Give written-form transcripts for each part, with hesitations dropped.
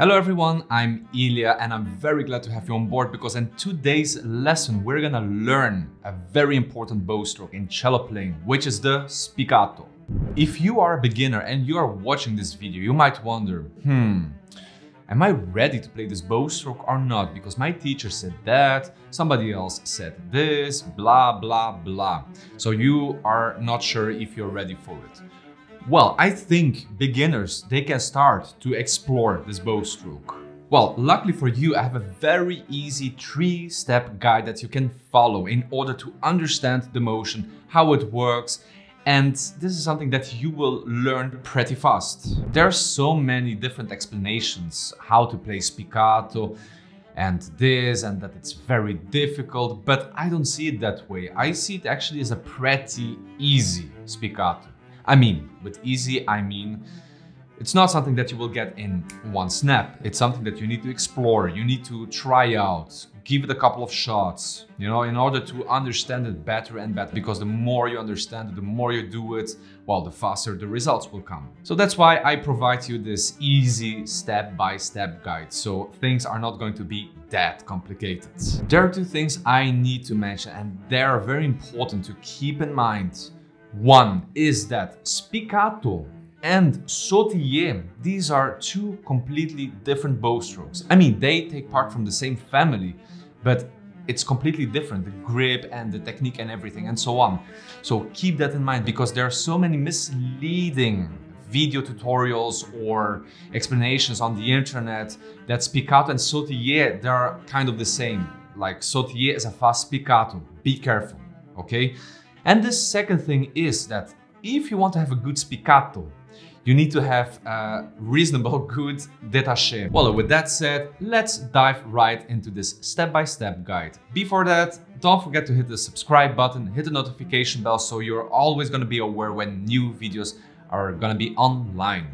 Hello everyone, I'm Ilia and I'm very glad to have you on board because in today's lesson we're gonna learn a very important bow stroke in cello playing, which is the spiccato. If you are a beginner and you are watching this video, you might wonder, am I ready to play this bow stroke or not? Because my teacher said that, somebody else said this, blah, blah, blah. So you are not sure if you're ready for it. Well, I think beginners, they can start to explore this bow stroke. Well, luckily for you, I have a very easy 3-step guide that you can follow in order to understand the motion, how it works, and this is something that you will learn pretty fast. There are so many different explanations how to play spiccato and this and that it's very difficult, but I don't see it that way. I see it actually as a pretty easy spiccato. I mean, with easy, I mean, it's not something that you will get in one snap. It's something that you need to explore, you need to try out, give it a couple of shots, you know, in order to understand it better and better. Because the more you understand it, the more you do it, well, the faster the results will come. So that's why I provide you this easy step-by-step guide. So things are not going to be that complicated. There are 2 things I need to mention, and they are very important to keep in mind. One is that spiccato and sautiller, these are 2 completely different bow strokes. I mean, they take part from the same family, but it's completely different, the grip and the technique and everything and so on. So keep that in mind because there are so many misleading video tutorials or explanations on the internet that spiccato and sautiller, they are kind of the same. Like sautiller is a fast spiccato, be careful, okay? And the second thing is that if you want to have a good spiccato, you need to have a reasonable good détaché. Well, with that said, let's dive right into this step-by-step guide. Before that, don't forget to hit the subscribe button, hit the notification bell so you're always going to be aware when new videos are going to be online.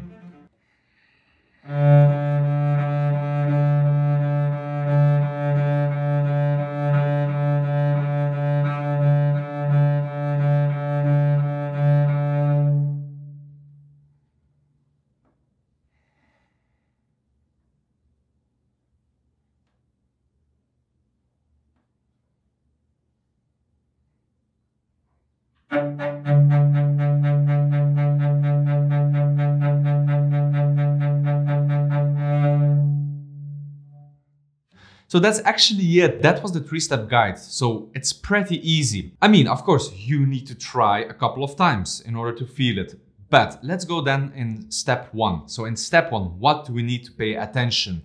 So that's actually it. That was the 3-step guide. So it's pretty easy. I mean, of course, you need to try a couple of times in order to feel it. But let's go then in step 1. So in step 1, what do we need to pay attention?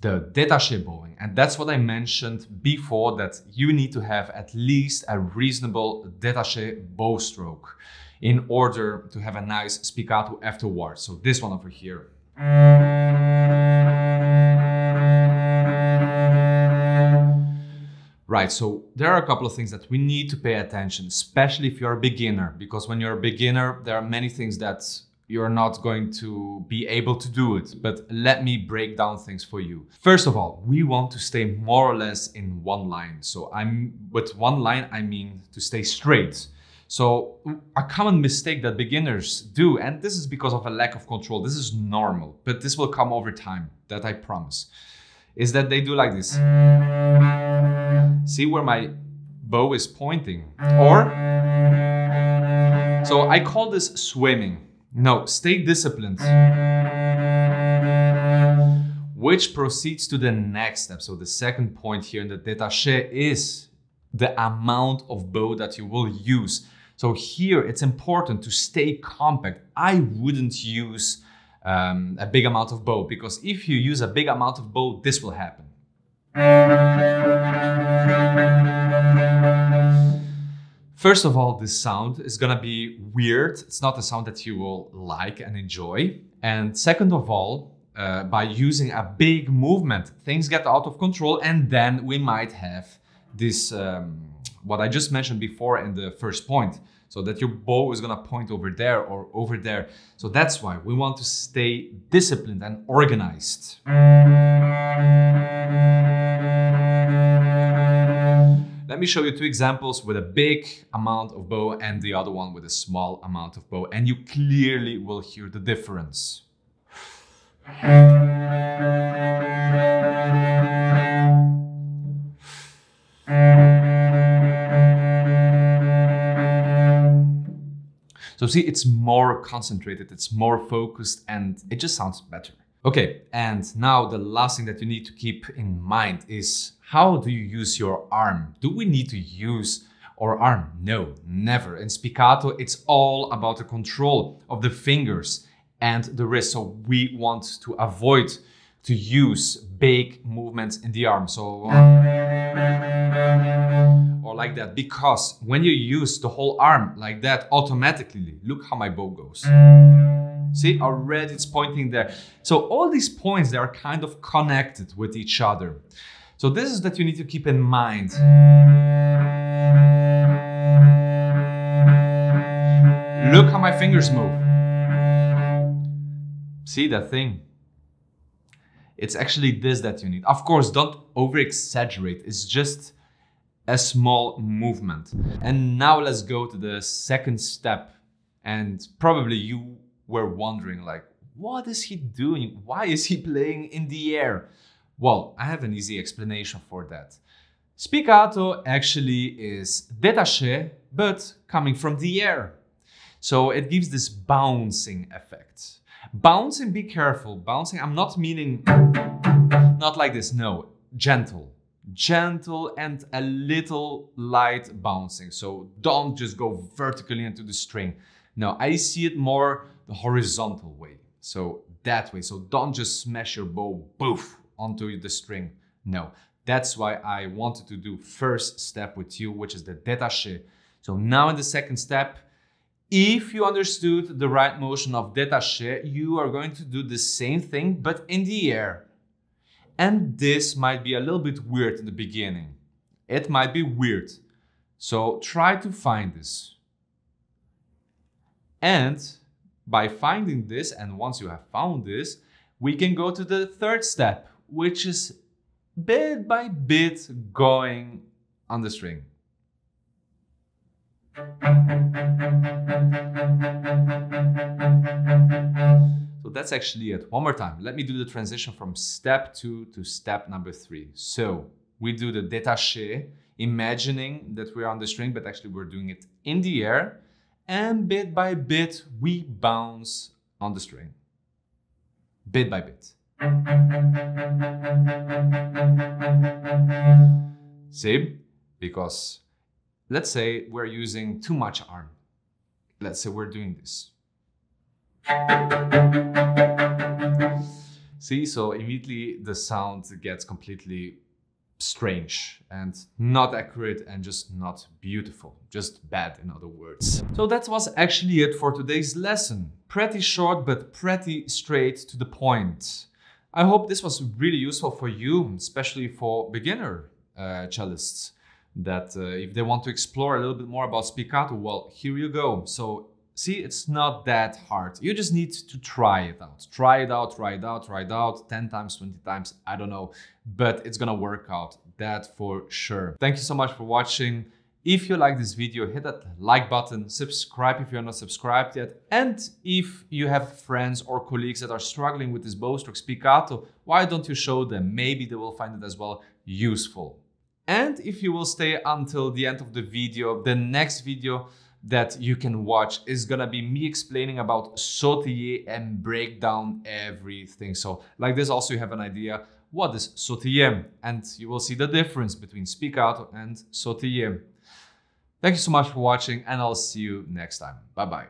The détaché bowing. And that's what I mentioned before, that you need to have at least a reasonable détaché bow stroke in order to have a nice spiccato afterwards. So this one over here. Right, so there are a couple of things that we need to pay attention, especially if you're a beginner, because when you're a beginner, there are many things that you're not going to be able to do it. But let me break down things for you. First of all, we want to stay more or less in one line. So with one line, I mean to stay straight. So a common mistake that beginners do, and this is because of a lack of control, this is normal, but this will come over time, that I promise, is that they do like this. See where my bow is pointing? Or, so I call this swimming. No, stay disciplined. Which proceeds to the next step. So the second point here in the détaché is the amount of bow that you will use. So here it's important to stay compact. I wouldn't use a big amount of bow, because if you use a big amount of bow, this will happen. First of all, this sound is gonna be weird. It's not a sound that you will like and enjoy. And second of all, by using a big movement, things get out of control, and then we might have this, what I just mentioned before in the first point. So that your bow is gonna point over there or over there. So that's why we want to stay disciplined and organized. Let me show you 2 examples with a big amount of bow and the other one with a small amount of bow, and you clearly will hear the difference. see, it's more concentrated, it's more focused, and it just sounds better. Okay, and now the last thing that you need to keep in mind is, how do you use your arm? Do we need to use our arm? No, never. In spiccato, it's all about the control of the fingers and the wrist. So we want to avoid to use big movements in the arm. So, or like that, because when you use the whole arm like that, automatically, look how my bow goes. See, already it's pointing there. So all these points, they are kind of connected with each other. So this is that you need to keep in mind. Look how my fingers move. See that thing? It's actually this that you need. Of course, don't over-exaggerate. It's just a small movement. And now let's go to the second step. And probably you were wondering, like, what is he doing? Why is he playing in the air? Well, I have an easy explanation for that. Spiccato actually is détaché, but coming from the air. So it gives this bouncing effect. Bouncing, be careful. Bouncing, I'm not meaning, not like this, no. Gentle. Gentle and a little light bouncing. So don't just go vertically into the string. No, I see it more the horizontal way. So that way. So don't just smash your bow, boof, onto the string. No, that's why I wanted to do first step with you, which is the détaché. So now in the second step, if you understood the right motion of détaché, you are going to do the same thing, but in the air. And this might be a little bit weird in the beginning. It might be weird. So try to find this. And by finding this, and once you have found this, we can go to the third step, which is bit by bit going on the string. So that's actually it. One more time. Let me do the transition from step 2 to step number 3. So we do the détaché, imagining that we're on the string, but actually we're doing it in the air. And bit by bit, we bounce on the string. Bit by bit. See? Because let's say we're using too much arm. Let's say we're doing this. See, so immediately the sound gets completely strange and not accurate and just not beautiful, just bad in other words. So that was actually it for today's lesson. Pretty short, but pretty straight to the point. I hope this was really useful for you, especially for beginner cellists, that if they want to explore a little bit more about spiccato, well, here you go. So see, it's not that hard. You just need to try it out. Try it out, try it out, try it out 10 times, 20 times, I don't know. But it's gonna work out, that for sure. Thank you so much for watching. If you like this video, hit that like button, subscribe if you're not subscribed yet. And if you have friends or colleagues that are struggling with this bow stroke spiccato, why don't you show them? Maybe they will find it as well useful. And if you will stay until the end of the video, the next video that you can watch is gonna be me explaining about sautiller and break down everything. So like this also you have an idea what is sautiller, and you will see the difference between spiccato and sautiller. Thank you so much for watching, and I'll see you next time. Bye bye.